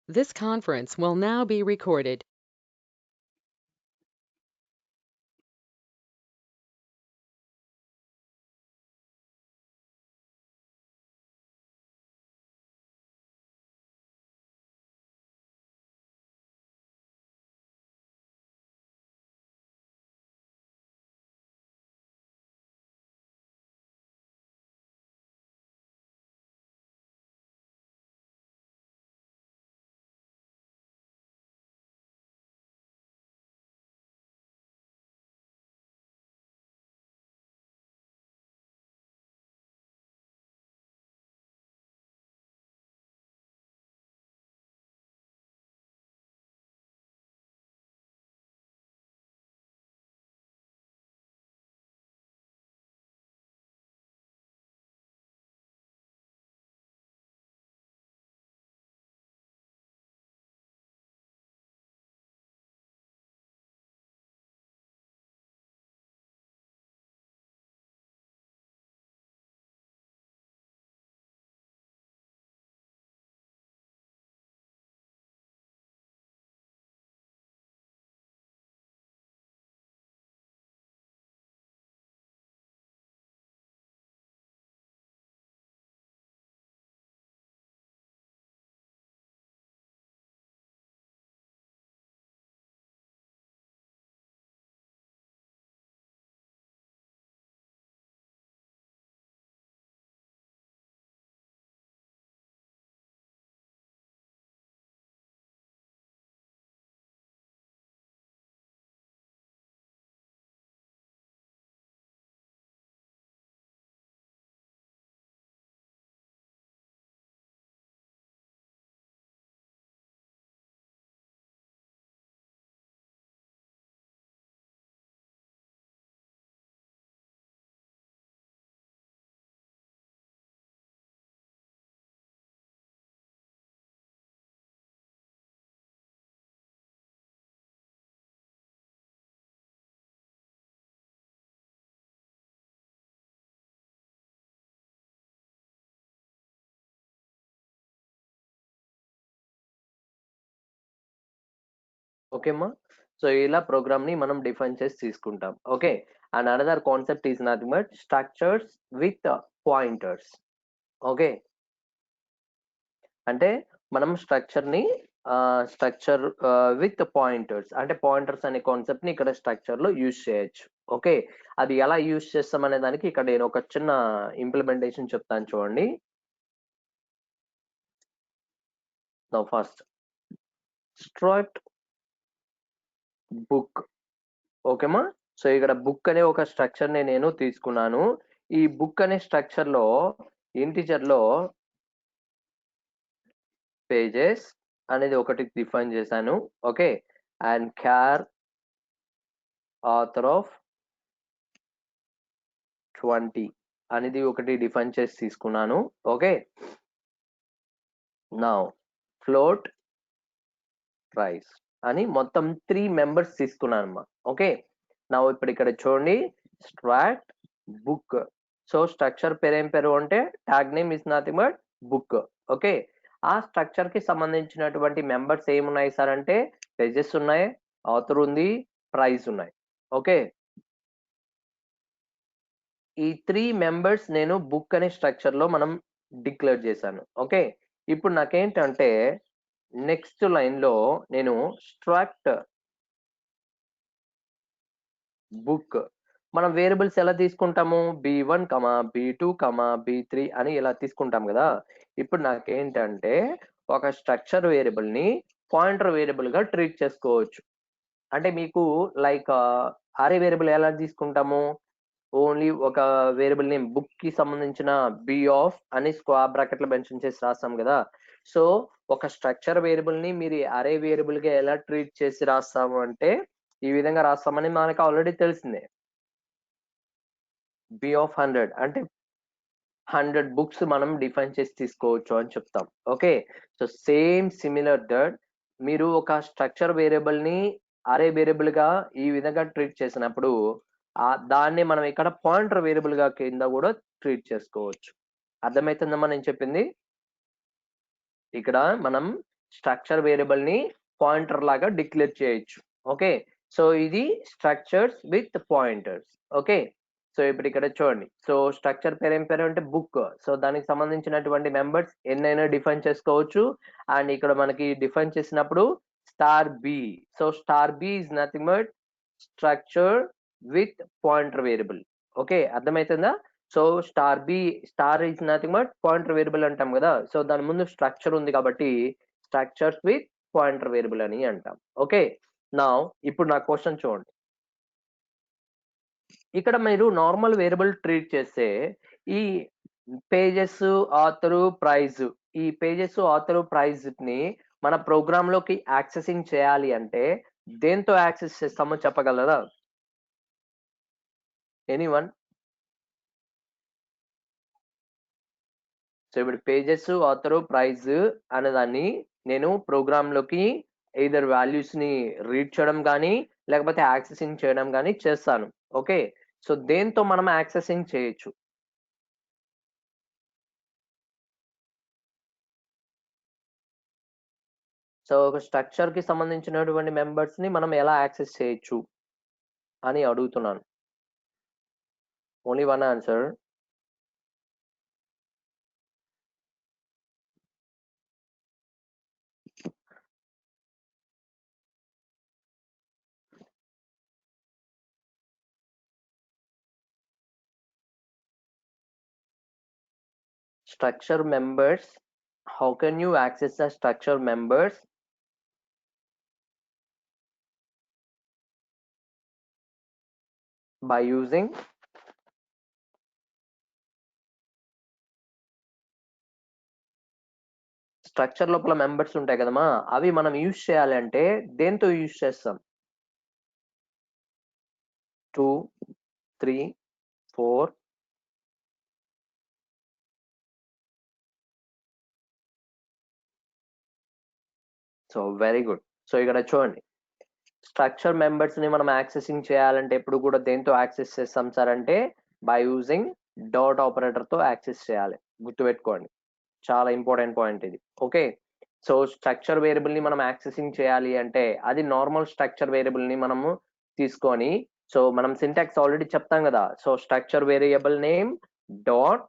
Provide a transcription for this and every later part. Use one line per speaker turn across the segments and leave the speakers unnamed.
This conference will now be recorded.
Okay అమ్మా. So ఇలా programme ని మనం డిఫైన్ చేసి తీసుకుంటాం. Okay. And another concept is nothing but structures with pointers. Okay. అంటే మనం స్ట్రక్చర్ విత్ పాయింటర్స్, అంటే పాయింటర్స్ అనే కాన్సెప్ట్ ని ఇక్కడ స్ట్రక్చర్ లో యూజ్ చేయొచ్చు. ఓకే. అది ఎలా యూజ్ చేస్తాం అనే దానికి ఇక్కడ నేను ఒక చిన్న ఇంప్లిమెంటేషన్ చెప్తాను చూడండి. Now first struct book. ఓకేమా. సో ఇక్కడ బుక్ అనే ఒక స్ట్రక్చర్ ని నేను తీసుకున్నాను. ఈ బుక్ అనే స్ట్రక్చర్ లో ఇంటిజర్ లో పేజెస్ అనేది ఒకటి డిఫైన్ చేశాను. ఓకే. అండ్ క్యార్ ఆథర్ ఆఫ్ 20 అనేది ఒకటి డిఫైన్ చేసి తీసుకున్నాను. ఓకే. నౌ ఫ్లోట్ ప్రైస్ అని మొత్తం 3 మెంబర్స్ తీసుకున్నాను అమ్మా. ఓకే. నా ఇప్పుడు ఇక్కడ చూడండి, స్ట్రాక్ట్ బుక్. సో స్ట్రక్చర్ పేరు ఏం పేరు అంటే tag name is nothing but book. Okay. ఆ స్ట్రక్చర్ కి సంబంధించినటువంటి మెంబర్స్ ఏమున్నాయి సార్ అంటే పేజెస్ ఉన్నాయి, ఆథర్ ఉంది, ప్రైస్ ఉన్నాయి. ఓకే. ఈ 3 మెంబర్స్ నేను బుక్ అనే స్ట్రక్చర్ లో మనం డిక్లేర్ చేశాను. ఓకే. ఇప్పుడు నాకేంటంటే నెక్స్ట్ లైన్ లో నేను స్ట్రక్ట్ బుక్, మనం వేరియబుల్స్ ఎలా తీసుకుంటాము, B1 B2 B3 అని ఇలా తీసుకుంటాం కదా. ఇప్పుడు నాకేంటంటే ఒక స్ట్రక్చర్ వేరియబుల్ ని పాయింటర్ వేరియబుల్ గా ట్రీట్ చేసుకోవచ్చు. అంటే మీకు లైక్ అరే వేరియబుల్ ఎలా తీసుకుంటాము, ఓన్లీ ఒక వేరియబుల్ నేమ్ బుక్ కి సంబంధించిన బి ఆఫ్ అని స్క్వేర్ బ్రాకెట్ లో మెన్షన్ చేసి రాస్తాం కదా. సో ఒక స్ట్రక్చర్ వేరియబుల్ ని మీరు అరే వేరియబుల్ గా ఎలా ట్రీట్ చేసి రాస్తాము అంటే ఈ విధంగా రాస్తామని మనకు ఆల్రెడీ తెలిసిందే. బి ఆఫ్ 100 అంటే 100 బుక్స్ మనం డిఫైన్ చేసి తీసుకోవచ్చు అని చెప్తాం. Okay. So same similar that మీరు ఒక స్ట్రక్చర్ వేరియబుల్ ని అరే వేరియబుల్ గా ఈ విధంగా ట్రీట్ చేసినప్పుడు దాన్ని మనం ఇక్కడ పాయింటర్ వేరియబుల్ గా కింద కూడా ట్రీట్ చేసుకోవచ్చు. అర్థమవుతుందమ్మా నేను చెప్పింది? ఇక్కడ మనం స్ట్రక్చర్ వేరియబుల్ ని పాయింటర్ లాగా డిక్లేర్ చేయొచ్చు. ఓకే, సో ఇది structures with pointers. Okay, so ఇప్పుడు ఇక్కడ చూడండి. సో స్ట్రక్చర్ పేరు ఏం పేరు అంటే బుక్. సో దానికి సంబంధించినటువంటి మెంబర్స్ ఎన్నైనా డిఫైన్ చేసుకోవచ్చు. అండ్ ఇక్కడ మనకి డిఫైన్ చేసినప్పుడు star B. So star B is nothing but structure with pointer variable. Okay, అర్థమవుతుందా? So star B, star is nothing but pointer variable అంటాం కదా. సో దాని ముందు స్ట్రక్చర్ ఉంది కాబట్టి స్ట్రక్చర్స్ విత్ పాయింటర్ వేరియబుల్ అని అంటాం. ఓకే, నా ఇప్పుడు నా క్వశ్చన్ చూడండి. ఇక్కడ మీరు నార్మల్ వేరియబుల్ ట్రీట్ చేస్తే ఈ పేజెస్, ఆథర్, ప్రైజ్, ఈ పేజెస్, ఆథర్, ప్రైజ్ ని మన ప్రోగ్రామ్ లోకి యాక్సెసింగ్ చేయాలి అంటే దేంతో యాక్సెస్ చేస్తామో చెప్పగలరా? ఎనీవన్? సో ఇప్పుడు పేజెస్, ఆథర్, ప్రైజ్ అనే దాన్ని నేను ప్రోగ్రామ్ లోకి ఎయిదర్ వాల్యూస్ ని రీడ్ చేయడం కానీ లేకపోతే యాక్సెసింగ్ చేయడం కానీ చేస్తాను. ఓకే, సో దేంతో మనం యాక్సెసింగ్ చేయొచ్చు? సో ఒక స్ట్రక్చర్ కి సంబంధించినటువంటి మెంబర్స్ ని మనం ఎలా యాక్సెస్ చేయొచ్చు అని అడుగుతున్నాను. Only one answer. Structure members. How can you access the structure members? By using structure లోపల మెంబర్స్ ఉంటాయి కదమ్మా, అవి మనం యూజ్ చేయాలి అంటే దేంతో యూజ్ చేస్తాం? 2, 3, 4. So very good. సో ఇక్కడ చూడండి, స్ట్రక్చర్ మెంబర్స్ ని మనం యాక్సెసింగ్ చేయాలంటే ఎప్పుడు కూడా దేంతో యాక్సెస్ చేస్తాం సార్ అంటే బై యూజింగ్ డాట్ ఆపరేటర్ తో యాక్సెస్ చేయాలి. గుర్తుపెట్టుకోండి, చాలా ఇంపార్టెంట్ పాయింట్ ఇది. ఓకే, సో స్ట్రక్చర్ వేరియబుల్ ని మనం యాక్సెసింగ్ చేయాలి అంటే అది నార్మల్ స్ట్రక్చర్ వేరియబుల్ ని మనము తీసుకొని, సో మనం సింటాక్స్ ఆల్రెడీ చెప్తాం కదా. So structure variable name dot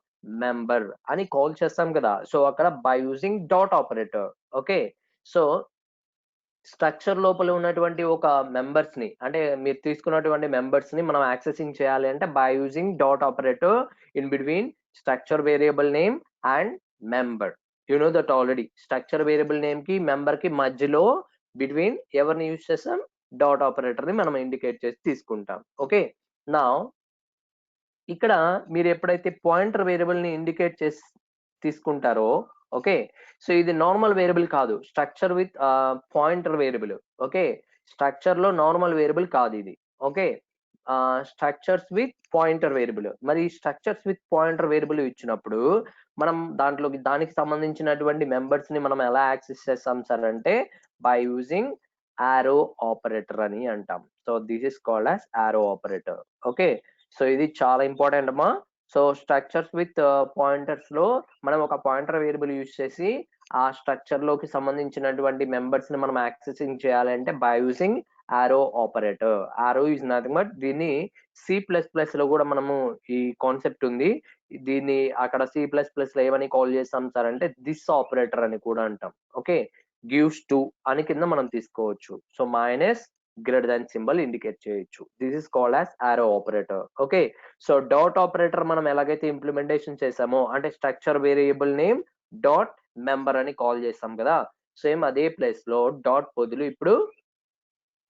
member అని కాల్ చేస్తాం కదా. సో అక్కడ by using dot operator. Okay, so structure లోపల ఉన్నటువంటి ఒక మెంబర్స్ ని, అంటే మీరు తీసుకున్నటువంటి మెంబర్స్ ని మనం యాక్సెసింగ్ చేయాలి అంటే by using dot operator in between structure variable name and member. You know that already. Structure variable name కి మెంబర్ కి మధ్యలో బిట్వీన్ ఎవరిని యూజ్ చేస్తాం? డాట్ ఆపరేటర్ ని మనం ఇండికేట్ చేసి తీసుకుంటాం. ఓకే, నా ఇక్కడ మీరు ఎప్పుడైతే పాయింటర్ వేరియబుల్ ని ఇండికేట్ చేసి తీసుకుంటారో, ఓకే, సో ఇది నార్మల్ వేరియబుల్ కాదు, structure with pointer variable. Okay, structure లో నార్మల్ వేరియబుల్ కాదు ఇది. Okay, structures with pointer variable. మరి స్ట్రక్చర్స్ విత్ పాయింటర్ వేరియబుల్ ఇచ్చినప్పుడు మనం దాంట్లోకి దానికి సంబంధించినటువంటి మెంబర్స్ ని మనం ఎలా యాక్సెస్ చేస్తాం సార్ అంటే బై యూజింగ్ ఆరో ఆపరేటర్ అని అంటాం. So this is called as ఆరో ఆపరేటర్. ఓకే, సో ఇది చాలా ఇంపార్టెంట్ అమ్మా. సో స్ట్రక్చర్స్ విత్ పాయింటర్స్ లో మనం ఒక పాయింటర్ వేరియబుల్ యూజ్ చేసి ఆ స్ట్రక్చర్ లోకి సంబంధించినటువంటి మెంబర్స్ ని మనం యాక్సెసింగ్ చేయాలంటే బై యూజింగ్ ఆరో ఆపరేటర్. ఆరో ఇస్ నథింగ్ బట్ దీన్ని C++ లో కూడా మనము ఈ కాన్సెప్ట్ ఉంది. దీన్ని అక్కడ C++ లో ఏమని కాల్ చేస్తాం సార్ అంటే దిస్ ఆపరేటర్ అని కూడా అంటాం. ఓకే, గివ్స్ టు అని కింద మనం తీసుకోవచ్చు. So minus greater than symbol indicate చేయొచ్చు. దిస్ ఇస్ కాల్డ్ యాజ్ ఆరో operator. Okay, so dot operator మనం ఎలాగైతే ఇంప్లిమెంటేషన్ చేసామో అంటే structure variable name dot member అని కాల్ చేస్తాం కదా, సేమ్ అదే ప్లేస్ లో డాట్ బదులు ఇప్పుడు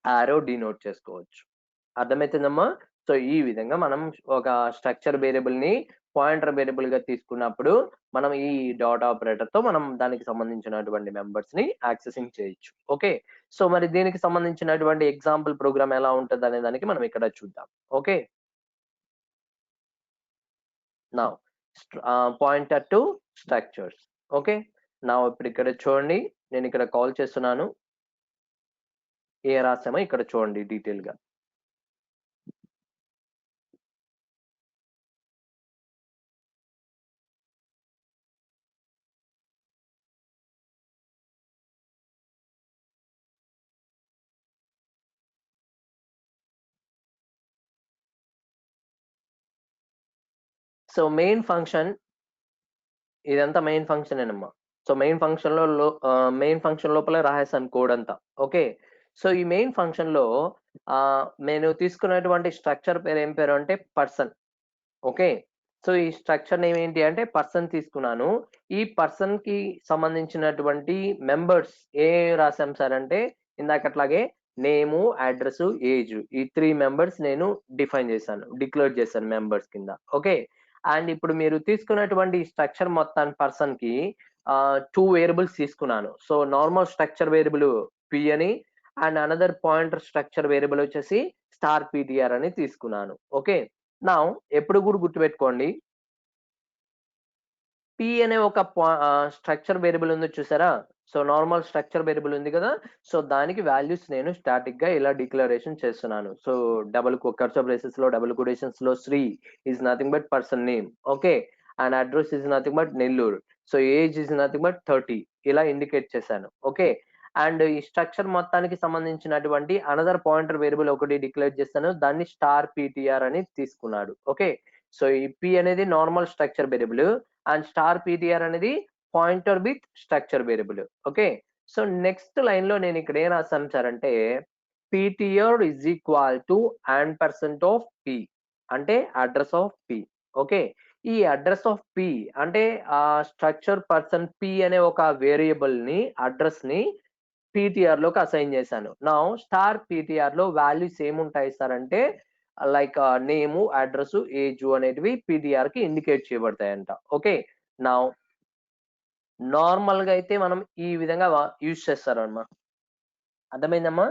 ఆరో డినోట్ చేసుకోవచ్చు. అర్థమవుతుందమ్మా? సో ఈ విధంగా మనం ఒక స్ట్రక్చర్ వేరియబుల్ ని పాయింటర్ వేరియబుల్ గా తీసుకున్నప్పుడు మనం ఈ డాట్ ఆపరేటర్ తో మనం దానికి సంబంధించినటువంటి మెంబర్స్ ని యాక్సెసింగ్ చేయొచ్చు. ఓకే, సో మరి దీనికి సంబంధించినటువంటి ఎగ్జాంపుల్ ప్రోగ్రామ్ ఎలా ఉంటుంది అనే దానికి మనం ఇక్కడ చూద్దాం. Okay, now pointer to structures. Okay, నా ఇప్పుడు ఇక్కడ చూడండి, నేను ఇక్కడ కాల్ చేస్తున్నాను. ఏ రాసామో ఇక్కడ చూడండి డీటెయిల్ గా. సో మెయిన్ ఫంక్షన్ ఇదంతా మెయిన్ ఫంక్షన్ ఏనమ్మా. సో మెయిన్ ఫంక్షన్ లోపలే రాసేసాను కోడ్ అంతా. ఓకే. సో ఈ మెయిన్ ఫంక్షన్‌లో నేను తీసుకున్నటువంటి స్ట్రక్చర్ పేరు ఏం పేరు అంటే పర్సన్. ఓకే. సో ఈ స్ట్రక్చర్ నేమ్ ఏంటి అంటే పర్సన్ తీసుకున్నాను. ఈ పర్సన్‌కి సంబంధించినటువంటి మెంబర్స్ రాసాం సార్ అంటే ఇందాకట్లాగే నేము, అడ్రెస్సు, ఏజు ఈ 3 మెంబర్స్ నేను డిక్లేర్ చేశాను మెంబర్స్ కింద. ఓకే. అండ్ ఇప్పుడు మీరు తీసుకున్నటువంటి స్ట్రక్చర్ మొత్తాన్ని పర్సన్‌కి 2 వేరియబుల్స్ తీసుకున్నాను. So normal structure variable P అని and another pointer structure variable వచ్చేసి స్టార్ పీటీఆర్ అని తీసుకున్నాను. ఓకే. నౌ ఎప్పుడు కూడా గుర్తుపెట్టుకోండి. పి అనే ఒక స్ట్రక్చర్ వేరియబుల్ ఉంది చూసారా? సో నార్మల్ స్ట్రక్చర్ వేరియబుల్ ఉంది కదా! సో దానికి వాల్యూస్ నేను స్టాటిక్‌గా ఇలా డిక్లరేషన్ చేస్తున్నాను. సో కర్సర్ బ్రేసెస్‌లో డబుల్ కొటేషన్స్‌లో Sri is nothing but person name. Okay. And address is nothing but Nellore. So age is nothing but 30 ఇలా ఇండికేట్ చేశాను. ఓకే. అండ్ ఈ స్ట్రక్చర్ మొత్తానికి సంబంధించినటువంటి అనదర్ పాయింటర్ వేరియబుల్ ఒకటి డిక్లేర్ చేశాను. దాన్ని స్టార్ పీటీఆర్ అని తీసుకున్నాడు. ఓకే. సో ఈ పి అనేది normal structure variable and star PTR అనేది pointer with structure variable. Okay. So next line లో నేను ఇక్కడ ఏం రాశాను సార్ అంటే PTR is equal to & of P అంటే అడ్రస్ ఆఫ్ పి. ఓకే. ఈ అడ్రస్ ఆఫ్ పి అంటే స్ట్రక్చర్ పర్సన్ పి అనే ఒక వేరియబుల్ ని అడ్రస్ ని పీటీఆర్ లోకి అసైన్ చేశాను. నౌ స్టార్ పీటీఆర్ లో వాల్యూస్ ఏముంటాయి సార్ అంటే లైక్ నేము, అడ్రస్, ఏజ్ అనేటివి పీటీఆర్ కి ఇండికేట్ చేయబడతాయంట. ఓకే. నౌ నార్మల్ గా అయితే మనం ఈ విధంగా యూజ్ చేస్తారమ్మా. అర్థమైందమ్మా?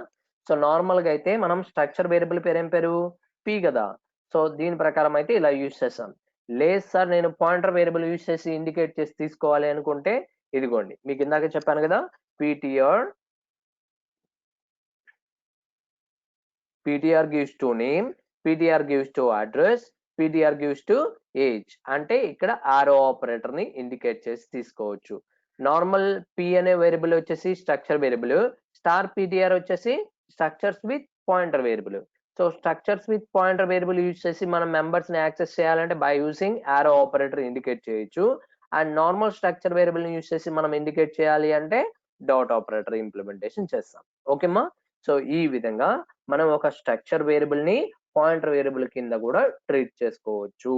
సో నార్మల్ గా అయితే మనం స్ట్రక్చర్ వేరియబుల్ పేరు ఏం పేరు పి కదా! సో దీని ప్రకారం అయితే ఇలా యూజ్ చేస్తాం. లేదు సార్ నేను పాయింటర్ వేరియబుల్ యూజ్ చేసి ఇండికేట్ చేసి తీసుకోవాలి అనుకుంటే ఇదిగోండి. మీకు ఇందాక చెప్పాను కదా! PTR gives to name, ptr gives to address, ptr gives to age అంటే ఇక్కడ ఆరో ఆపరేటర్ ని ఇండికేట్ చేసి తీసుకోవచ్చు. నార్మల్ పి అనే వేరియబుల్ వచ్చేసి స్ట్రక్చర్ వేరియబుల్, స్టార్ పీటీఆర్ వచ్చేసి structures with pointer variable. So structures with pointer variable use చేసి మనం మెంబర్స్ ని యాక్సెస్ చేయాలంటే బై యూజింగ్ ఆరో ఆపరేటర్ ఇండికేట్ చేయొచ్చు. అండ్ నార్మల్ స్ట్రక్చర్ వేరియబుల్ ని యూజ్ చేసి మనం ఇండికేట్ చేయాలి అంటే డాట్ ఆపరేటర్ ఇంప్లిమెంటేషన్ చేస్తాం. ఓకేమా? సో ఈ విధంగా మనం ఒక స్ట్రక్చర్ వేరియబుల్ ని పాయింటర్ వేరియబుల్ కింద కూడా ట్రీట్ చేసుకోవచ్చు.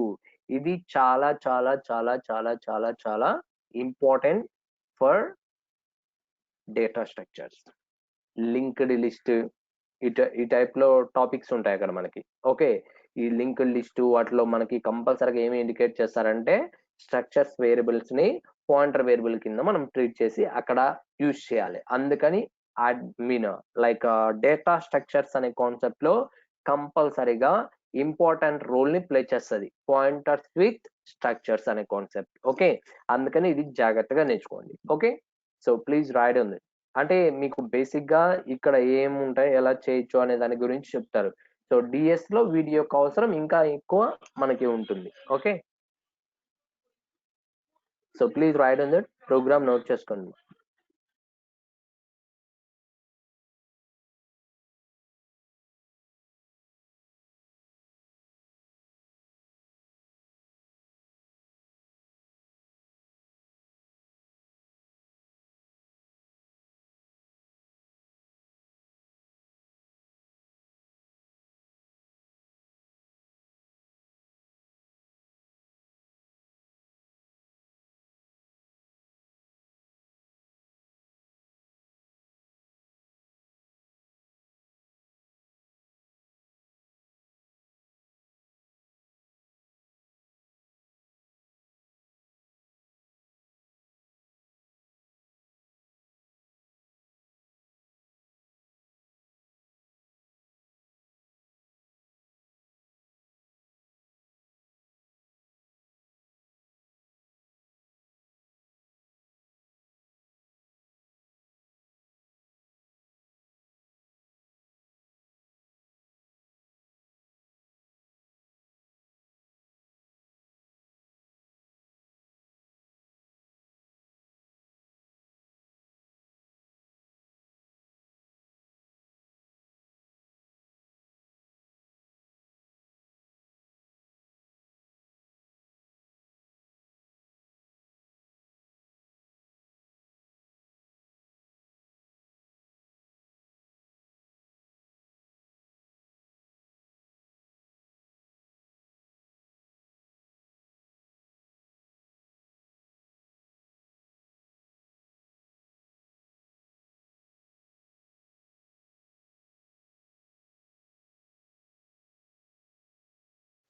ఇది చాలా చాలా చాలా చాలా చాలా చాలా important for data structures. Linked list ఈ టైప్ లో టాపిక్స్ ఉంటాయి అక్కడ మనకి. ఓకే. ఈ లింక్డ్ లిస్ట్ వాటిలో మనకి కంపల్సరీగా ఏమి ఇండికేట్ చేస్తారంటే స్ట్రక్చర్స్ వేరియబుల్స్ ని పాయింటర్ వేరియబుల్ కింద మనం ట్రీట్ చేసి అక్కడ యూజ్ చేయాలి. అందుకని అడ్మిన్ లైక్ డేటా స్ట్రక్చర్స్ అనే కాన్సెప్ట్ లో కంపల్సరీగా ఇంపార్టెంట్ రోల్ ని ప్లే చేస్తుంది పాయింటర్స్ విత్ స్ట్రక్చర్స్ అనే కాన్సెప్ట్. ఓకే. అందుకని ఇది జాగ్రత్తగా నేర్చుకోండి. Okay. So please write on it. అంటే మీకు బేసిక్ గా ఇక్కడ ఏముంటాయి ఎలా చేయొచ్చు అనే దాని గురించి చెప్తారు. సో డిఎస్ లో వీటి యొక్క అవసరం ఇంకా ఎక్కువ మనకి ఉంటుంది. Okay. So please write on that program note చేసుకోండి.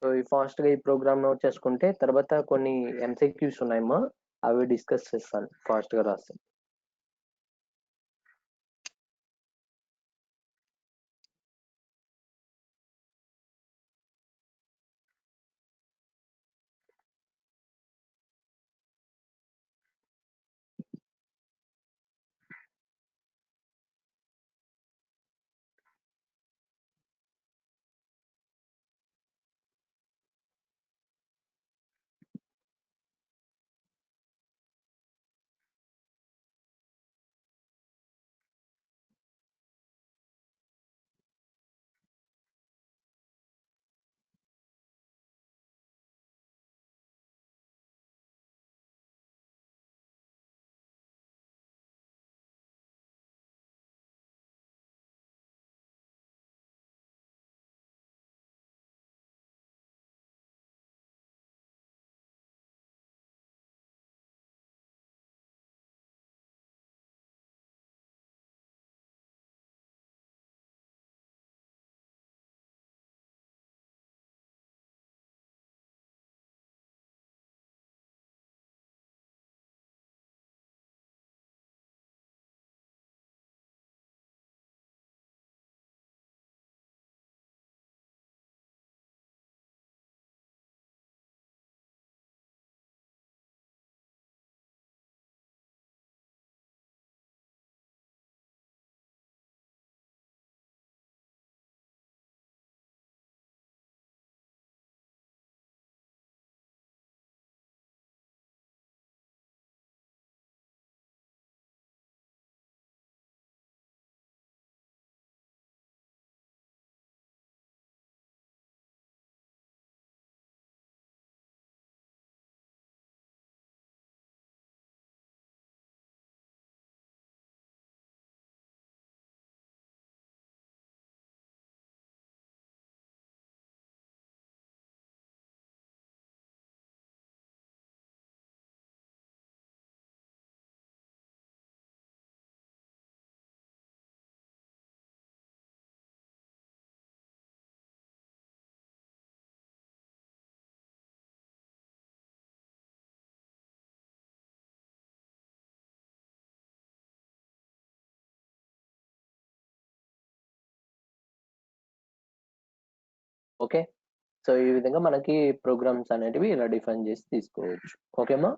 సో ఈ ఫాస్ట్గా ఈ ప్రోగ్రామ్ నోట్ చేసుకుంటే తర్వాత కొన్ని ఎంసీక్యూస్ ఉన్నాయమ్మా, అవి డిస్కస్ చేస్తాను ఫాస్ట్గా రాస్తే. ఓకే, సో ఈ విధంగా మనకి ప్రోగ్రామ్స్ అనేటివి ఇలా డిఫైన్ చేసి తీసుకోవచ్చు. ఓకేమా?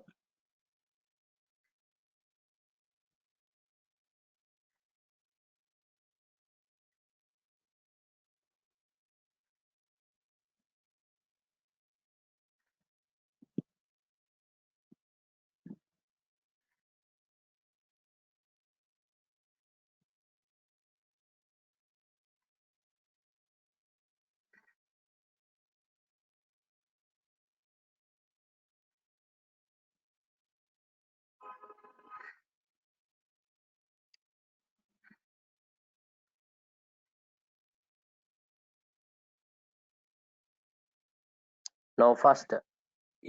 నౌ ఫస్ట్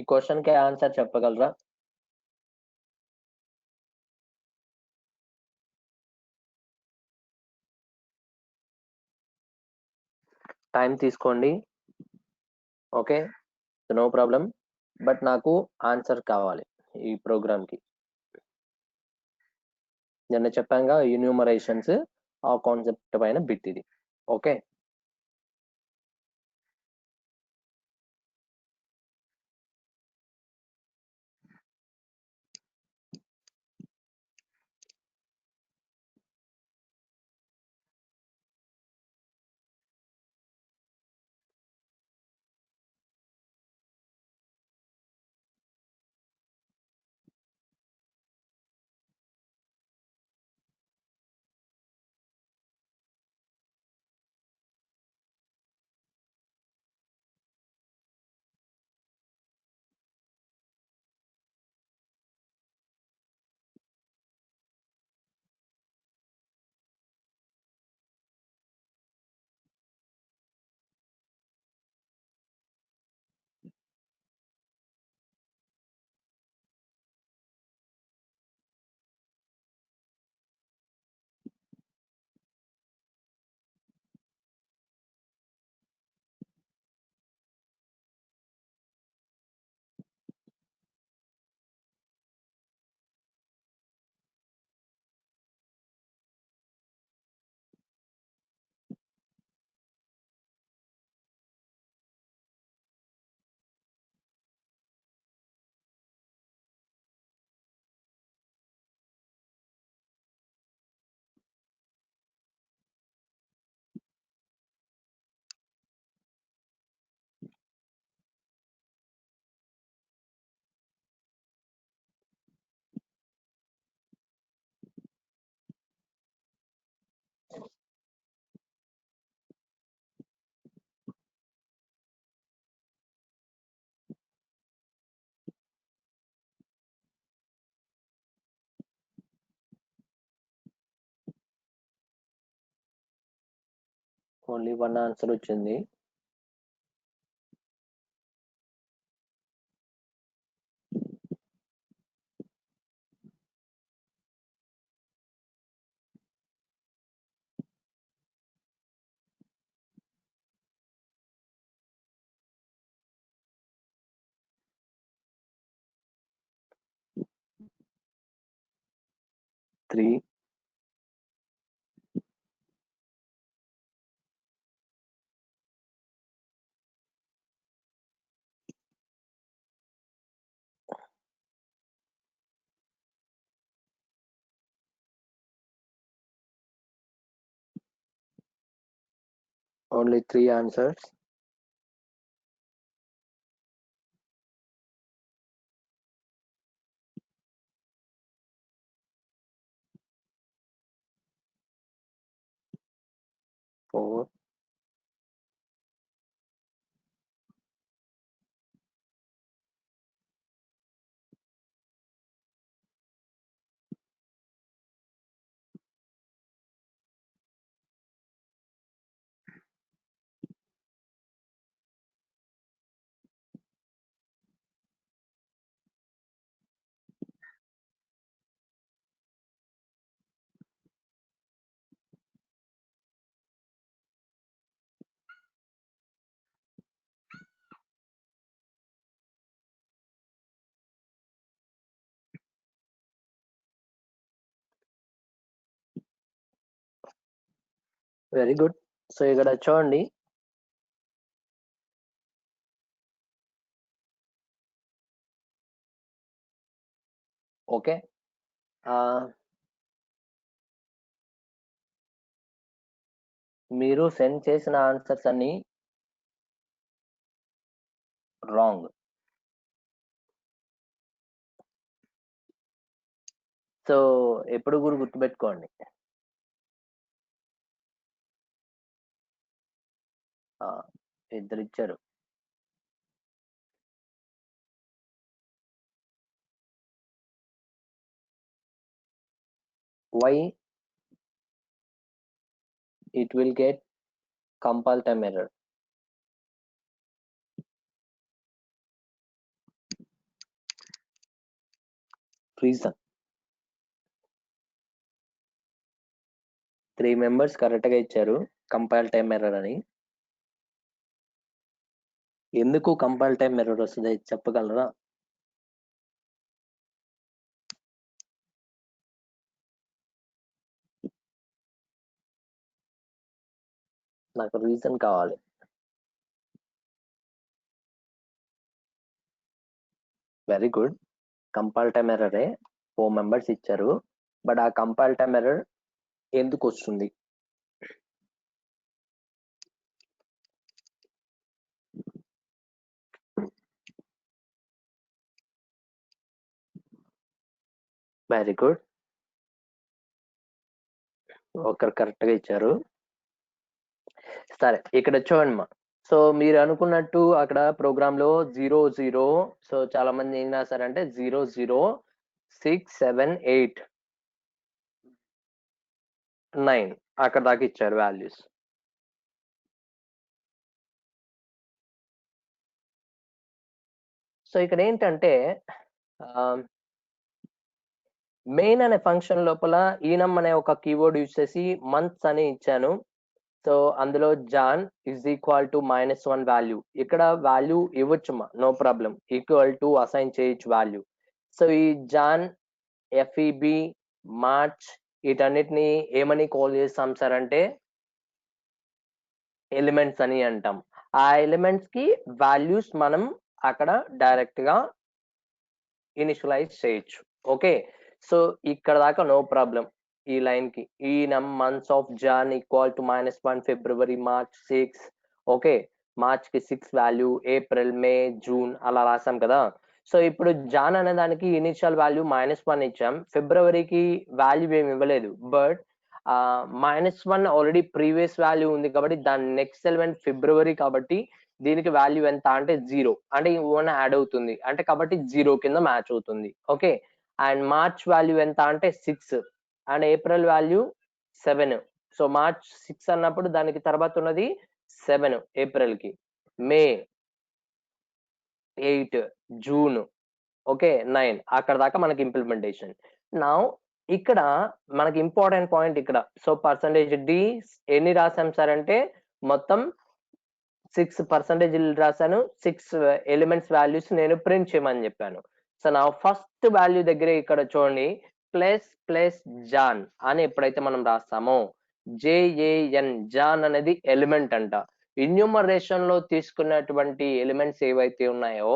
ఈ క్వశ్చన్ కి ఆన్సర్ చెప్పగలరా? టైం తీసుకోండి. ఓకే, నో ప్రాబ్లం, బట్ నాకు ఆన్సర్ కావాలి ఈ ప్రోగ్రామ్ కి. నిన్న చెప్పాగా యూన్యూమరేషన్స్, ఆ కాన్సెప్ట్ పైన బిట్ ఇది. ఓకే, ఓన్లీ 1 ఆన్సర్ వచ్చింది. Three, only 3 answers. Four, very good. So ఇక్కడ చూడండి, ఓకే, మీరు సెండ్ చేసిన ఆన్సర్స్ అన్ని రాంగ్. సో ఎప్పుడు కూడా గుర్తుపెట్టుకోండి, ఇద్దరు ఇచ్చారు. Why it will get compile time error? Reason 3 members correct గా ఇచ్చారు కంపైల్ టైమ్ ఎర్రర్ అని. ఎందుకు కంపైల్ టైమ్ ఎర్రర్ వస్తుంది చెప్పగలరా? నాకు రీజన్ కావాలి. Very good. కంపైల్ టైమ్ ఎర్రరే 4 మెంబర్స్ ఇచ్చారు, బట్ ఆ కంపైల్ టైమ్ ఎర్రర్ ఎందుకు వస్తుంది? వెరీ గుడ్, ఒకరు కరెక్ట్ గా ఇచ్చారు. సరే ఇక్కడ చూడండి మా, సో మీరు అనుకున్నట్టు అక్కడ ప్రోగ్రామ్ లో 00, సో చాలా మంది ఏం రాశారంటే 00678 అక్కడ దాకా ఇచ్చారు వాల్యూస్. సో ఇక్కడ ఏంటంటే మెయిన్ అనే ఫంక్షన్ లోపల ఈనమ్ అనే ఒక కీవర్డ్ యూజ్ చేసి మంత్స్ అని ఇచ్చాను. సో అందులో Jan is equal to -1 value. ఇక్కడ వాల్యూ ఇవ్వచ్చు, no problem, equal to assign చేయొచ్చు వాల్యూ. సో ఈ జాన్, ఎఫ్ఈబి, మార్చ్ వీటన్నిటిని ఏమని కాల్ చేస్తాం సార్ అంటే ఎలిమెంట్స్ అని అంటాం. ఆ ఎలిమెంట్స్ కి వాల్యూస్ మనం అక్కడ డైరెక్ట్ గా ఇనిషియలైజ్ చేయొచ్చు. ఓకే, సో ఇక్కడ దాకా నో ప్రాబ్లం. ఈ లైన్ కి ఈ months of Jan equal to -1 February, March 6. Okay, March కి 6 వాల్యూ, ఏప్రిల్, మే, జూన్ అలా రాసాం కదా. సో ఇప్పుడు జాన్ అనే దానికి ఇనిషియల్ వాల్యూ -1 ఇచ్చాం, ఫిబ్రవరికి వాల్యూ ఏమి ఇవ్వలేదు, బట్ -1 ఆల్రెడీ ప్రీవియస్ వాల్యూ ఉంది కాబట్టి దాని నెక్స్ట్ ఎలిమెంట్ ఫిబ్రవరి కాబట్టి దీనికి వాల్యూ ఎంత అంటే 0, అంటే ఓన్ యాడ్ అవుతుంది అంటే కాబట్టి 0 కింద మ్యాచ్ అవుతుంది. ఓకే, అండ్ మార్చ్ వాల్యూ ఎంత అంటే 6 and April value 7. So March 6 అన్నప్పుడు దానికి తర్వాత ఉన్నది 7 ఏప్రిల్ కి, మే 8, జూన్ ఓకే 9 అక్కడ దాకా మనకి ఇంప్లిమెంటేషన్. నౌ ఇక్కడ మనకి ఇంపార్టెంట్ పాయింట్ ఇక్కడ. సో పర్సంటేజ్ డి ఎన్ని రాసాం సార్ అంటే మొత్తం 6% రాశాను. 6 ఎలిమెంట్స్ వాల్యూస్ నేను ప్రింట్ చేయమని చెప్పాను. సో నా ఫస్ట్ వాల్యూ దగ్గర ఇక్కడ చూడండి ప్లస్ జాన్ అని ఎప్పుడైతే మనం రాస్తామో జేఏఎన్ జాన్ అనేది ఎలిమెంట్ అంట. ఇన్యూమరేషన్ లో తీసుకున్నటువంటి ఎలిమెంట్స్ ఏవైతే ఉన్నాయో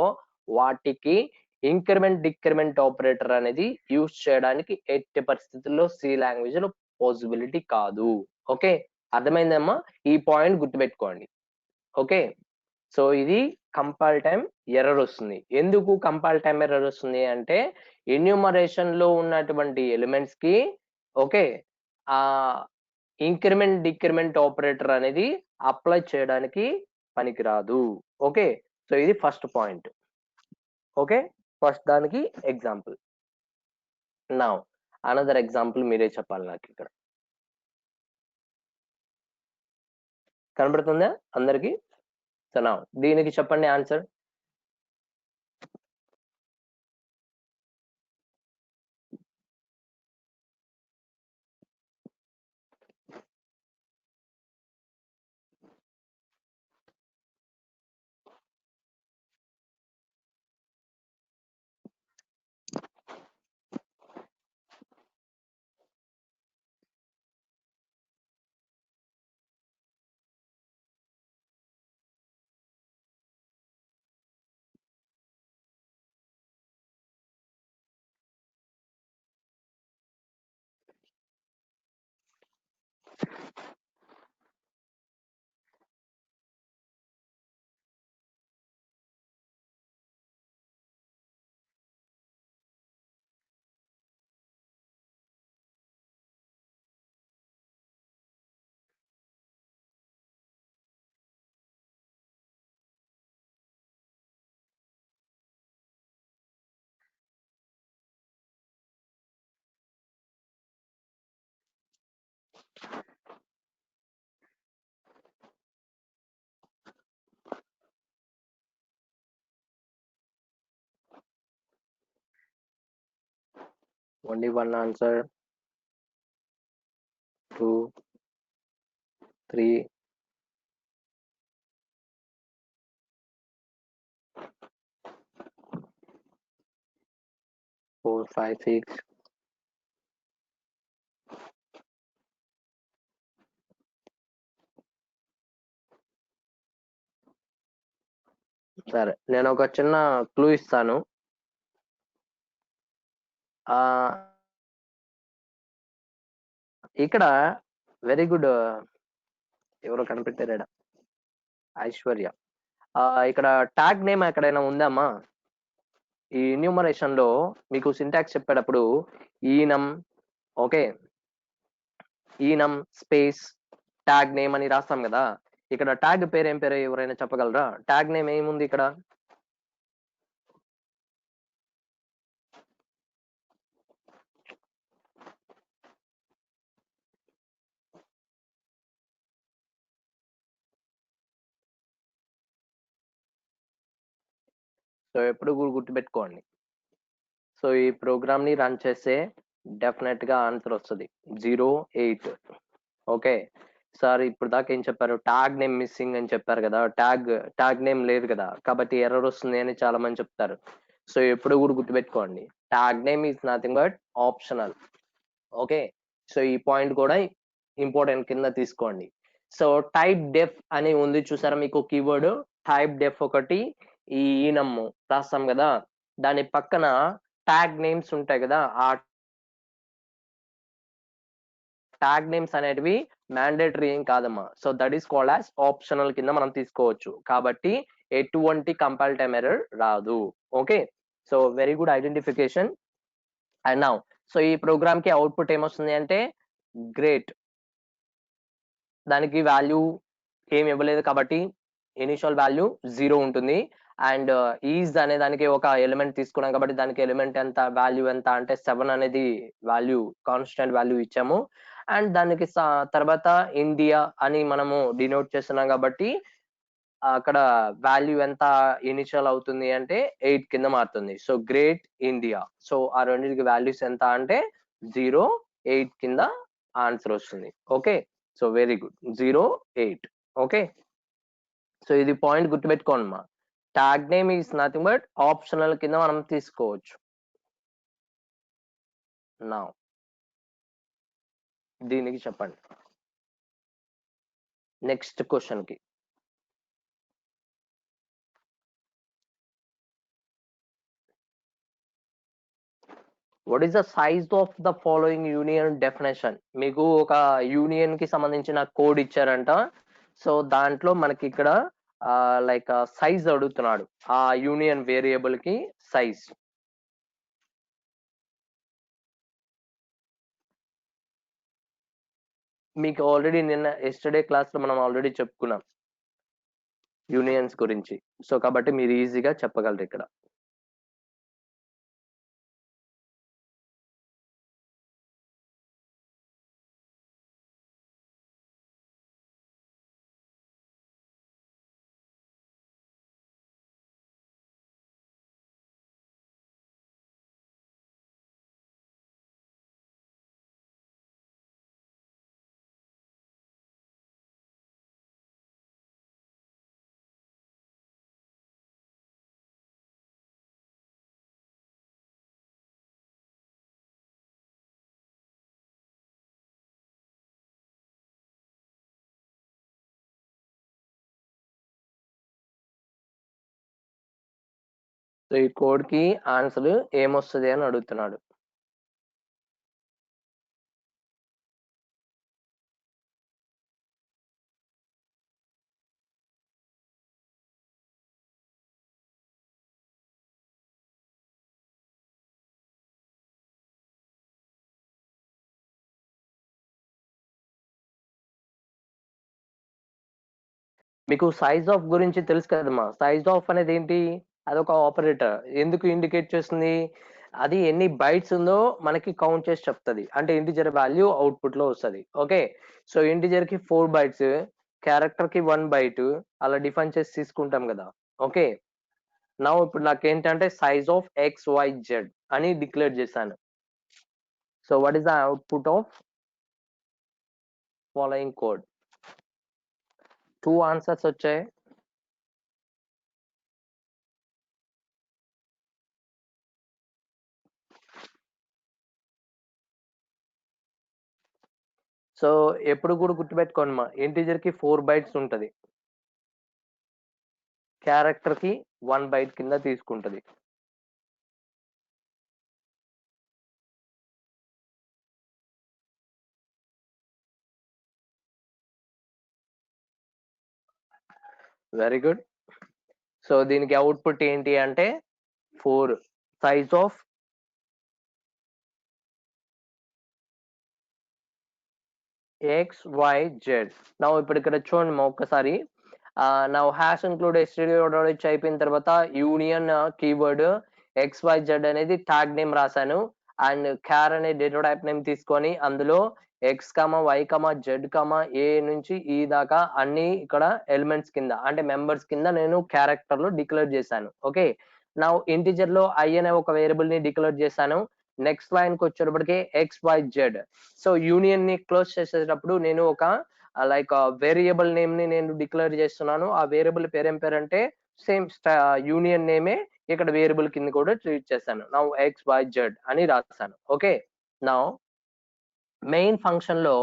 వాటికి ఇంక్రిమెంట్ డిక్రిమెంట్ ఆపరేటర్ అనేది యూజ్ చేయడానికి ఎట్టి పరిస్థితుల్లో సి లాంగ్వేజ్ లో పాసిబిలిటీ కాదు. ఓకే అర్థమైందమ్మా? ఈ పాయింట్ గుర్తుపెట్టుకోండి. ఓకే సో ఇది కంపైల్ టైం ఎర్రర్ వస్తుంది. ఎందుకు కంపైల్ టైం ఎర్రర్ వస్తుంది అంటే ఎన్యూమరేషన్ లో ఉన్నటువంటి ఎలిమెంట్స్ కి ఓకే ఆ ఇంక్రిమెంట్ డిక్రిమెంట్ ఆపరేటర్ అనేది అప్లై చేయడానికి పనికిరాదు. ఓకే సో ఇది ఫస్ట్ పాయింట్. ఓకే ఫస్ట్ దానికి ఎగ్జాంపుల్. నౌ అనదర్ ఎగ్జాంపుల్ మీరే చెప్పాలి నాకు. ఇక్కడ కనబడుతుందా అందరికి? సో నౌ దీనికి చెప్పండి ఆన్సర్. Only one answer. 2, 3, 4, 5, 6. సరే నేను ఒక చిన్న క్లూ ఇస్తాను. ఇక్కడ వెరీ గుడ్ ఎవరో కనిపెట్టారా? ఐశ్వర్య. ఇక్కడ ట్యాగ్ నేమ్ ఎక్కడైనా ఉందమ్మా? ఈ ఎన్యూమరేషన్ లో మీకు సింటాక్స్ చెప్పేటప్పుడు ఈనం ఓకే ఈనం స్పేస్ ట్యాగ్ నేమ్ అని రాస్తాం కదా. ఇక్కడ ట్యాగ్ పేరు ఏం పేరు ఎవరైనా చెప్పగలరా? ట్యాగ్ నేమ్ ఏముంది ఇక్కడ? సో ఎప్పుడు గుర్తుపెట్టుకోండి. సో ఈ ప్రోగ్రామ్ ని రన్ చేస్తే డెఫినెట్ గా ఆన్సర్ వస్తుంది 08. ఓకే సార్ ఇప్పుడు దాకా ఏం చెప్పారు? ట్యాగ్ నేమ్ మిస్సింగ్ అని చెప్పారు కదా. ట్యాగ్ నేమ్ లేదు కదా కాబట్టి ఎర్రర్ వస్తుంది అని చాలా మంది చెప్తారు. సో ఎప్పుడు కూడా గుర్తుపెట్టుకోండి tag name is nothing but optional. Okay so ఈ పాయింట్ కూడా ఇంపార్టెంట్ కింద తీసుకోండి. సో టైప్ డెఫ్ అని ఉంది చూసారా మీకు కీవర్డ్. టైప్ డెఫ్ ఒకటి ఈ ఈనమ్ము రాస్తాం కదా దాని పక్కన ట్యాగ్ నేమ్స్ ఉంటాయి కదా. ఆ ట్యాగ్ నేమ్స్ అనేటివి మ్యాండేటరీ ఏం కాదమ్మా. So that is called as optional కింద మనం తీసుకోవచ్చు. కాబట్టి ఎటువంటి కంపైల్ టైం ఎర్రర్ రాదు. Okay so very good identification. And now so ఈ ప్రోగ్రామ్ కి అవుట్పుట్ ఏమొస్తుంది అంటే గ్రేట్. దానికి వాల్యూ ఏమి ఇవ్వలేదు కాబట్టి ఇనిషియల్ వాల్యూ 0 ఉంటుంది. అండ్ ఈజ్ అనే దానికి ఒక ఎలిమెంట్ తీసుకున్నాం కాబట్టి దానికి ఎలిమెంట్ ఎంత వాల్యూ ఎంత అంటే 7 అనేది వాల్యూ కాన్స్టెంట్ వాల్యూ ఇచ్చాము. అండ్ దానికి తర్వాత ఇండియా అని మనము డినోట్ చేస్తున్నాం కాబట్టి అక్కడ వాల్యూ ఎంత ఇనిషియల్ అవుతుంది అంటే 8 కింద మారుతుంది. So great India. సో ఆ రెండింటికి వాల్యూస్ ఎంత అంటే 0, 8 కింద ఆన్సర్ వస్తుంది. Okay. So very good. 0, 8. Okay. So ఇది పాయింట్ గుర్తుపెట్టుకోండి మా. Tag name is nothing but optional కింద మనం తీసుకోవచ్చు. నౌ దీనికి చెప్పండి. నెక్స్ట్ క్వశ్చన్ కి. What is the size of the following union definition? మీకు ఒక యూనియన్ కి సంబంధించిన కోడ్ ఇచ్చారంట. సో దాంట్లో మనకి ఇక్కడ లైక్ సైజ్ అడుగుతున్నాడు. ఆ యూనియన్ వేరియబుల్ కి సైజ్. మీకు ఆల్రెడీ నిన్న ఎస్టర్డే క్లాస్ లో మనం ఆల్రెడీ చెప్పుకున్నాం యూనియన్స్ గురించి. సో కాబట్టి మీరు ఈజీగా చెప్పగలరు ఇక్కడ. సో ఈ కోడ్ కి ఆన్సర్ ఏమొస్తుంది అని అడుగుతున్నాడు. మీకు సైజ్ ఆఫ్ గురించి తెలుసు కదమ్మా. సైజ్ ఆఫ్ అనేది ఏంటి? అదొక ఆపరేటర్. ఎందుకు ఇండికేట్ చేస్తుంది? అది ఎన్ని బైట్స్ ఉందో మనకి కౌంట్ చేసి చెప్తుంది. అంటే ఇంటిజర్ వాల్యూ అవుట్పుట్ లో వస్తుంది. ఓకే. సో ఇంటిజర్ కి 4 బైట్స్, క్యారెక్టర్ కి 1 బైట్ అలా డిఫైన్ చేసి తీసుకుంటాం కదా. ఓకే. నా ఇప్పుడు నాకేంటంటే సైజ్ ఆఫ్ XYZ అని డిక్లేర్ చేశాను. So what is the output of following code? 2 answers వచ్చాయి. సో ఎప్పుడు కూడా గుర్తుపెట్టుకోండి మా, ఇంటిజర్ కి 4 బైట్స్ ఉంటది, క్యారెక్టర్ కి 1 బైట్ కింద తీసుకుంటది. Very good. సో దీనికి అవుట్పుట్ ఏంటి అంటే 4 సైజ్ ఆఫ్ XYZ. నా ఇప్పుడు ఇక్కడ చూడండి మా ఒక్కసారి. నా హ్యాష్ ఇంక్లూడ్ stdio.h అయిపోయిన తర్వాత యూనియన్ కీవర్డ్ XYZ అనేది ట్యాగ్ నేమ్ రాశాను. అండ్ క్యార్ అనే డేటా టైప్ నేమ్ తీసుకొని అందులో X, Y, Z, A నుంచి E దాకా అన్ని ఇక్కడ ఎలిమెంట్స్ కింద అంటే మెంబర్స్ కింద నేను క్యారెక్టర్ లో డిక్లేర్ చేశాను. ఓకే. నా ఇంటిజర్ లో I అనే ఒక వేరియబుల్ ని డిక్లేర్ చేశాను. నెక్స్ట్ లైన్ కి వచ్చేటప్పటికి XYZ. సో యూనియన్ ని క్లోజ్ చేసేటప్పుడు నేను ఒక లైక్ వేరియబుల్ నేమ్ ని నేను డిక్లేర్ చేస్తున్నాను. ఆ వేరియబుల్ పేరు ఏం పేరు అంటే సేమ్ యూనియన్ నేమే ఇక్కడ వేరియబుల్ కింద కూడా ట్రీట్ చేశాను. నౌ XYZ అని రాస్తాను. ఓకే. నౌ మెయిన్ ఫంక్షన్ లో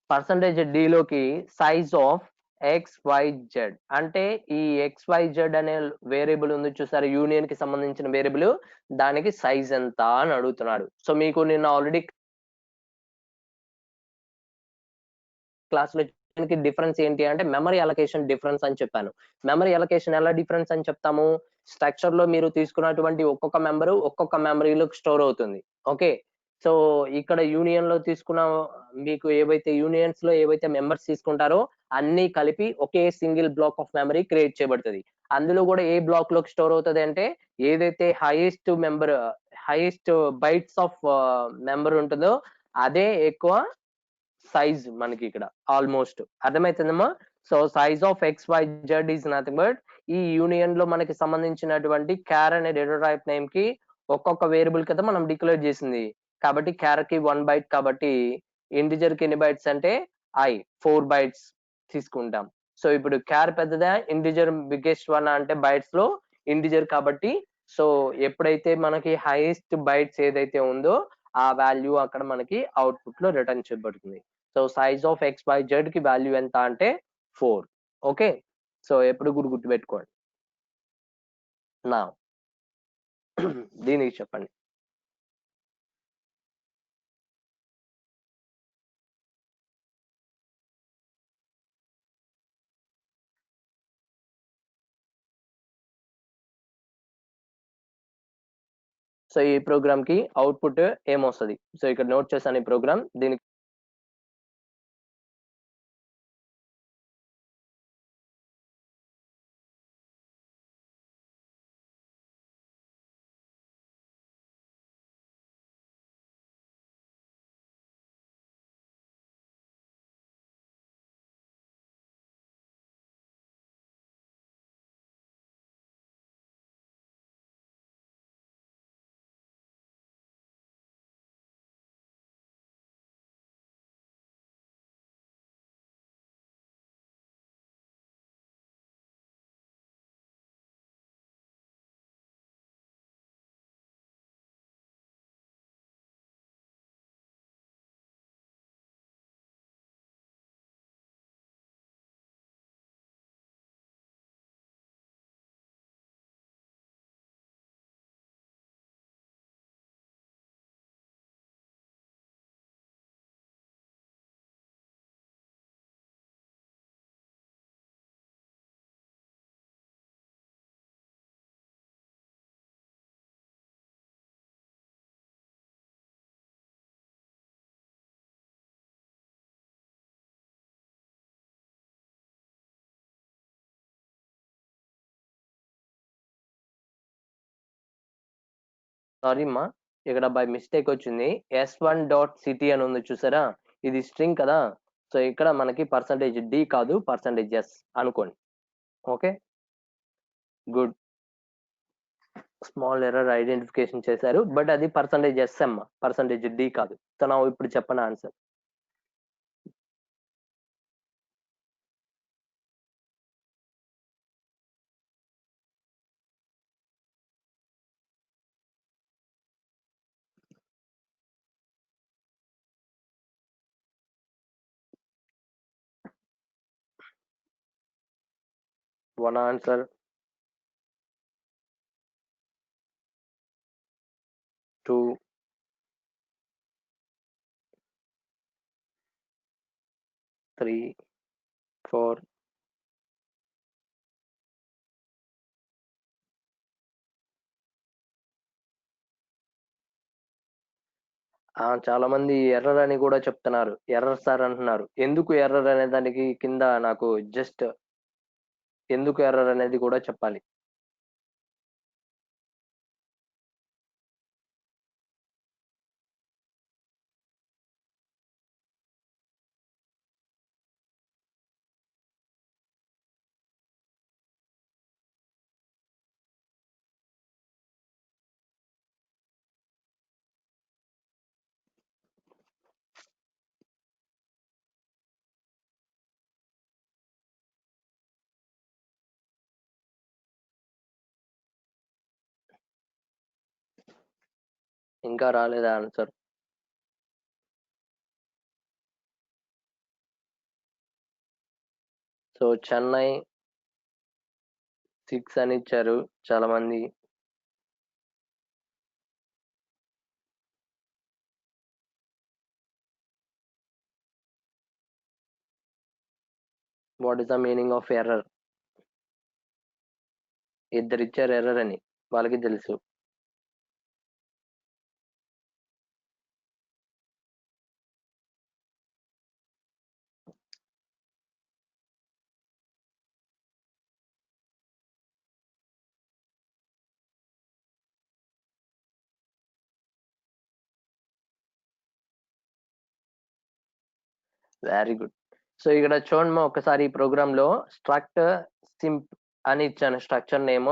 % d లోకి సైజ్ ఆఫ్ XYZ అంటే ఈ XYZ అనే వేరియబుల్ ఉంది చూసారు, యూనియన్ కి సంబంధించిన వేరియబుల్, దానికి సైజ్ ఎంత అని అడుగుతున్నాడు. సో మీకు నిన్న ఆల్రెడీ క్లాస్ లో డిఫరెన్స్ ఏంటి అంటే మెమరీ అలొకేషన్ డిఫరెన్స్ అని చెప్పాను. మెమరీ అలొకేషన్ ఎలా డిఫరెన్స్ అని చెప్తాము? స్ట్రక్చర్ లో మీరు తీసుకున్నటువంటి ఒక్కొక్క మెంబరు ఒక్కొక్క మెమరీలో స్టోర్ అవుతుంది. ఓకే. సో ఇక్కడ యూనియన్ లో తీసుకున్న మీకు ఏవైతే యూనియన్స్ లో ఏవైతే మెంబర్స్ తీసుకుంటారో అన్ని కలిపి ఒకే single block of memory create చేయబడుతుంది. అందులో కూడా ఏ బ్లాక్ లోకి స్టోర్ అవుతుంది అంటే ఏదైతే హైయెస్ట్ బైట్స్ ఆఫ్ మెంబర్ ఉంటుందో అదే ఎక్కువ సైజ్ మనకి ఇక్కడ ఆల్మోస్ట్ అర్థమవుతుందమ్మా. So size of X Y Z is nothing but ఈ యూనియన్ లో మనకి సంబంధించినటువంటి క్యార్ అనే డేటా టైప్ నేమ్ కి ఒక్కొక్క వేరియబుల్ కదా మనం డిక్లేర్ చేసింది. కాబట్టి క్యార్ కి 1 బైట్ కాబట్టి ఇంటిజర్ కి ఎన్ని బైట్స్ అంటే 4 బైట్స్ తీసుకుంటాం. సో ఇప్పుడు క్యార్ పెద్దదా ఇంటిజర్ బిగ్గెస్ట్ వన్ అంటే బైట్స్ లో ఇంటిజర్ కాబట్టి సో ఎప్పుడైతే మనకి హైయెస్ట్ బైట్స్ ఏదైతే ఉందో ఆ వాల్యూ అక్కడ మనకి అవుట్పుట్ లో రిటర్న్ చేయబడుతుంది. So size of X by Z కి వాల్యూ ఎంత అంటే 4. ఓకే, సో ఎప్పుడు గుర్తుపెట్టుకోండి. నా దీనికి చెప్పండి. సో ఈ ప్రోగ్రామ్ కి అవుట్పుట్ ఏమొస్తుంది? సో ఇక్కడ నోట్ చేశాను ఈ ప్రోగ్రామ్. దీనికి సారీ అమ్మా, ఇక్కడ బై మిస్టేక్ వచ్చింది. s1.city అని ఉంది చూసారా, ఇది స్ట్రింగ్ కదా. సో ఇక్కడ మనకి %d కాదు %s అనుకోండి. Okay, good. Small error identification చేశారు బట్ అది %s అమ్మా, %d కాదు. సో నా ఇప్పుడు చెప్పండి ఆన్సర్. One answer, 2, 3, 4. చాలా మంది ఎర్రర్ అని కూడా చెప్తున్నారు. ఎర్రర్ సార్ అంటున్నారు. ఎందుకు ఎర్రర్ అనే దానికి కింద నాకు జస్ట్ ఎందుకు ఎర్రర్ అనేది కూడా చెప్పాలి. ఇంకా రాలేదా ఆన్సర్? సో చెన్నై 6 అని ఇచ్చారు చాలా మంది. What is the meaning of error? ఇద్దరు ఇచ్చారు ఎర్రర్ అని, వాళ్ళకి తెలుసు. Very good. సో ఇక్కడ చూడమ్మా ఒకసారి ఈ ప్రోగ్రామ్ లో స్ట్రక్ట్ సింప్ అని ఇచ్చాను. స్ట్రక్చర్ నేమ్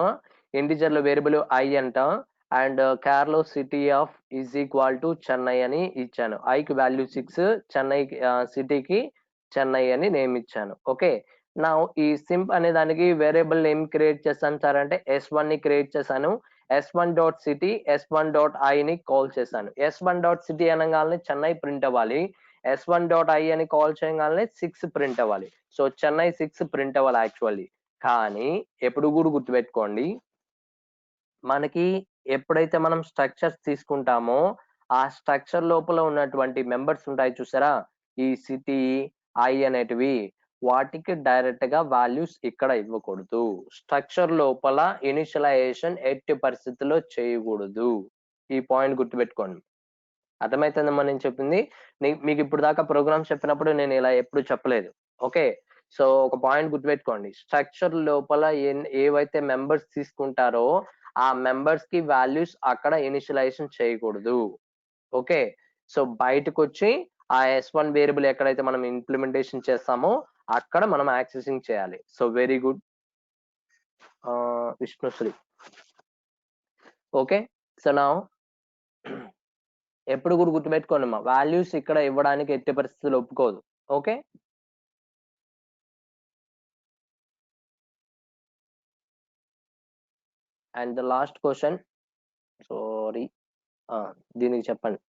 ఇంటిజర్ లో వేరియబుల్ ఐ అంట and Kerala city of is equal to Chennai అని ఇచ్చాను. ఐకి వాల్యూ 6, చెన్నై సిటీకి చెన్నై అని నేమ్ ఇచ్చాను. ఓకే, నా ఈ సింప్ అనే దానికి వేరియబుల్ నేమ్ క్రియేట్ చేశాను సార్ అంటే S1 ని క్రియేట్ చేశాను. S1 dot city S1 dot I ని కాల్ చేశాను. S1 డాట్ సిటీ అనగానే చెన్నై ప్రింట్ అవ్వాలి. S1 డాట్ ఐ అని కాల్ చేయగానే 6 ప్రింట్ అవ్వాలి. సో చెన్నై 6 ప్రింట్ అవ్వాలి యాక్చువల్లీ. కానీ ఎప్పుడు కూడా గుర్తుపెట్టుకోండి, మనకి ఎప్పుడైతే మనం స్ట్రక్చర్స్ తీసుకుంటామో ఆ స్ట్రక్చర్ లోపల ఉన్నటువంటి మెంబర్స్ ఉంటాయి చూసారా, ఈ సిటీ ఐ అనేటివి, వాటికి డైరెక్ట్ గా వాల్యూస్ ఇక్కడ ఇవ్వకూడదు. స్ట్రక్చర్ లోపల ఇనిషియలైజేషన్ ఎట్టి పరిస్థితుల్లో చేయకూడదు. ఈ పాయింట్ గుర్తుపెట్టుకోండి. అర్థమైతుందమ్మా నేను చెప్పింది? మీకు ఇప్పుడు దాకా ప్రోగ్రామ్స్ చెప్పినప్పుడు నేను ఇలా ఎప్పుడు చెప్పలేదు. ఓకే, సో ఒక పాయింట్ గుర్తుపెట్టుకోండి, స్ట్రక్చర్ లోపల ఏవైతే మెంబర్స్ తీసుకుంటారో ఆ మెంబర్స్ కి వాల్యూస్ అక్కడ ఇనిషియలైజేషన్ చేయకూడదు. ఓకే, సో బయటకు వచ్చి ఆ S1 వేరియబుల్ ఎక్కడైతే మనం ఇంప్లిమెంటేషన్ చేస్తామో అక్కడ మనం యాక్సెసింగ్ చేయాలి. So very good Vishnusri. Okay, so నా ఎప్పుడు కూడా గుర్తుపెట్టుకోండి అమ్మా, వాల్యూస్ ఇక్కడ ఇవ్వడానికి ఎట్టి పరిస్థితులు ఒప్పుకోదు. Okay, and the last question, sorry, దీనికి చెప్పండి.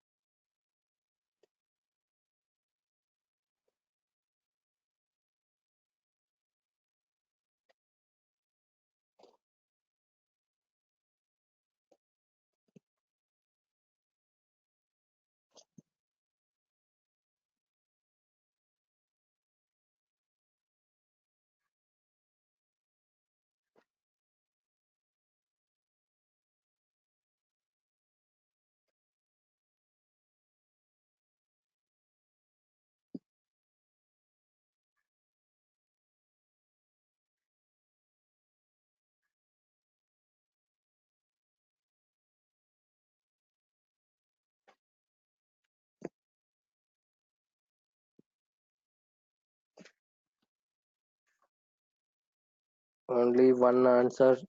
Only one answer.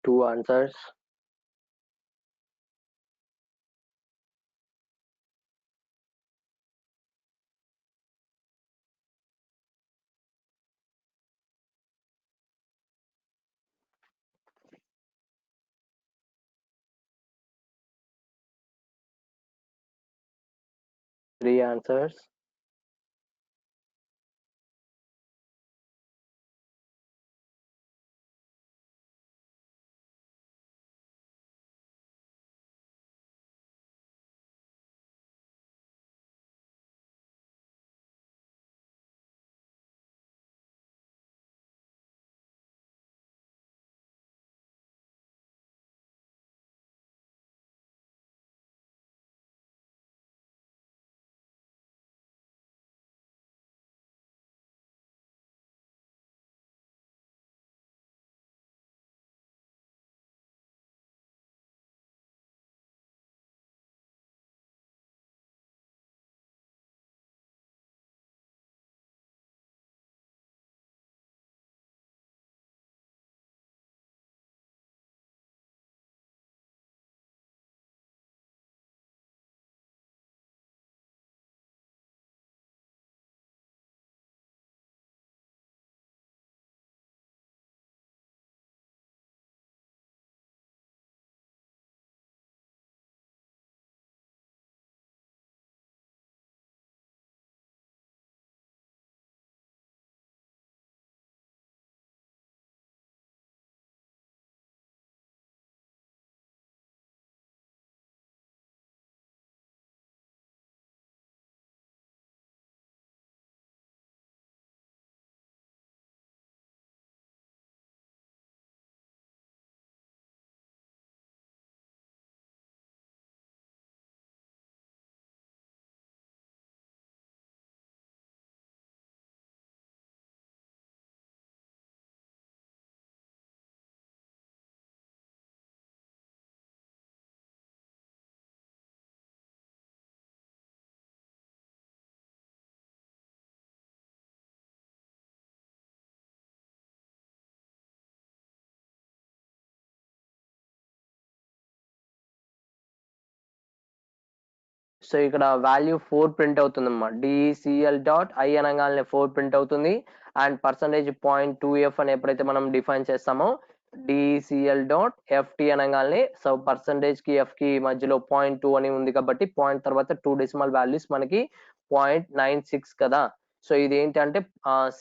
Two answers. Three answers. So ఇక్కడ వాల్యూ 4 ప్రింట్ అవుతుంది అన్నమాట. డిసిఎల్ డాట్ ఐ అనగానే 4 ప్రింట్ అవుతుంది. అండ్ పర్సంటేజ్ 0.2f అని ఎప్పుడైతే మనం డిఫైన్ చేస్తామో డిసిఎల్ డాట్ ఎఫ్టీ అనగానే సో పర్సంటేజ్ కి ఎఫ్ కి మధ్యలో 0.2 అని ఉంది కాబట్టి పాయింట్ తర్వాత 2 డెసిమల్ వాల్యూస్ మనకి 0.96 కదా. సో ఇది ఏంటంటే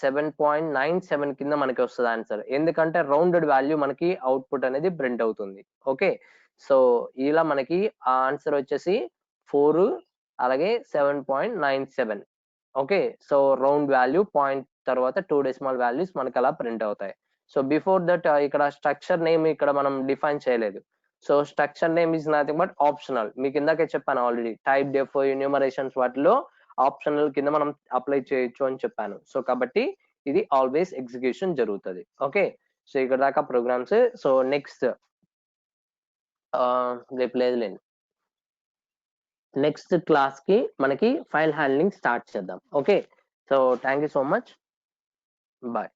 7.97 కింద మనకి వస్తుంది ఆన్సర్. ఎందుకంటే రౌండెడ్ వాల్యూ మనకి అవుట్పుట్ అనేది ప్రింట్ అవుతుంది. ఓకే, సో ఇలా మనకి ఆ ఆన్సర్ వచ్చేసి 4 అలాగే 7.97. Okay, so round value point తర్వాత 2 డెసిమల్ వాల్యూస్ మనకి అలా ప్రింట్ అవుతాయి. సో బిఫోర్ దట్ ఇక్కడ స్ట్రక్చర్ నేమ్ ఇక్కడ మనం డిఫైన్ చేయలేదు. So structure name is nothing but optional. మీకు ఇందాకే చెప్పాను ఆల్రెడీ, టైప్ డెఫ్ ఎన్యూమరేషన్స్ వాటిలో ఆప్షనల్ కింద మనం అప్లై చేయొచ్చు అని చెప్పాను. సో కాబట్టి ఇది ఆల్వేస్ ఎగ్జిక్యూషన్ జరుగుతుంది. ఓకే, సో ఇక్కడ దాకా ప్రోగ్రామ్స్. సో నెక్స్ట్ రేపు లేదులేండి, నెక్స్ట్ క్లాస్ కి మనకి ఫైల్ హ్యాండ్లింగ్ స్టార్ట్ చేద్దాం. Okay, so thank you so much, bye.